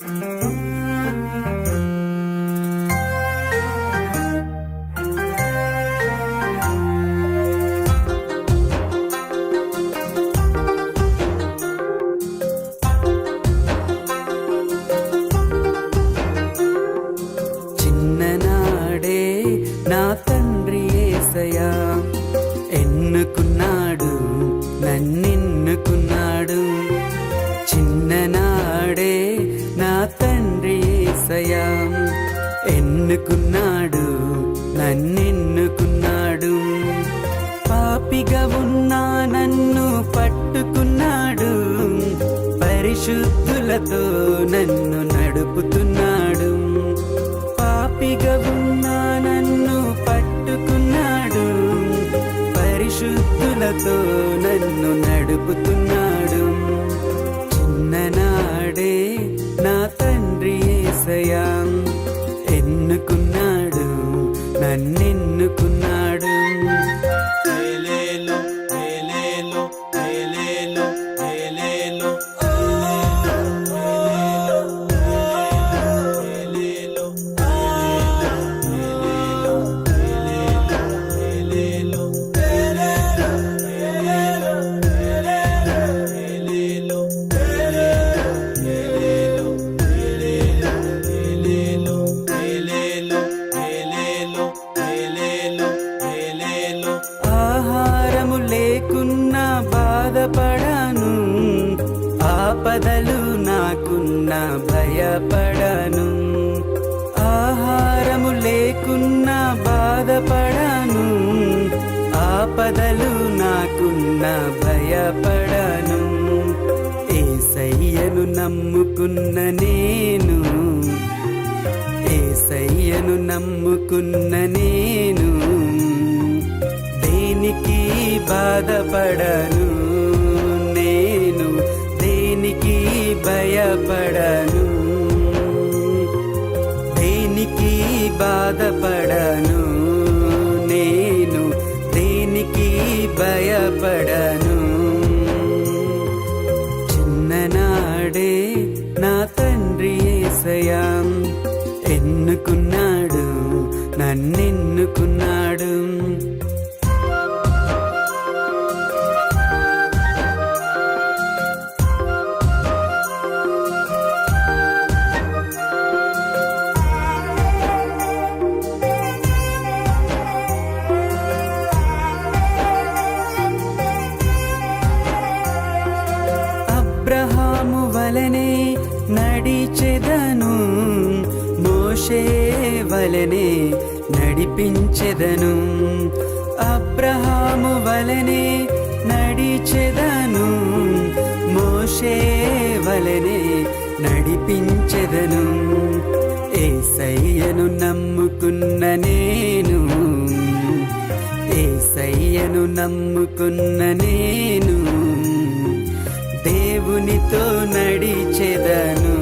చిన్ననాడే నా తండ్రి యేసయ్యా ఎన్నుకున్నాడు, నన్నెన్నుకున్నాడు. చిన్ననాడే నా తండ్రి యేసయ్యా ఎన్నుకున్నాడు, నన్నెన్నుకున్నాడు. పాపిగా ఉన్నా నన్ను పట్టుకున్నాడు, పరిశుద్ధులతో నన్ను నడుపుతున్నాడు. పాపిగా ఉన్నా నన్ను పట్టుకున్నాడు, పరిశుద్ధులతో నన్ను నడుపుతున్నాడు. చిన్ననాడే నా తండ్రి యేసయ్యా ఎన్నుకున్నాడు, నన్నెన్నుకున్నాడు. ఆహారము లేకున్నా బాధపడను, ఆపదలు నాకున్నా భయపడను. ఆహారము లేకున్నా బాధపడను, ఆపదలు నాకున్నా భయపడను. యేసయ్యను నమ్ముకున్న నేను, యేసయ్యను నమ్ముకున్న నేను దేనికి బాధపడను, నేను దేనికి భయపడను. దేనికి బాధపడను, నేను దేనికి భయపడను. చిన్ననాడే నా తండ్రి యేసయ్యా ఎన్నుకున్నాడు, నన్నెన్నుకున్నాడు. అబ్రహాము వలనే నడిచెదను, మోషే వలనే నడిపించెదను. అబ్రహాము వలనే నడిచెదను, మోషే వలనే నడిపించెదను. యేసయ్యను నమ్ముకున్న నేను, యేసయ్యను నమ్ముకున్న నేను దేవునితో నడిచెదను.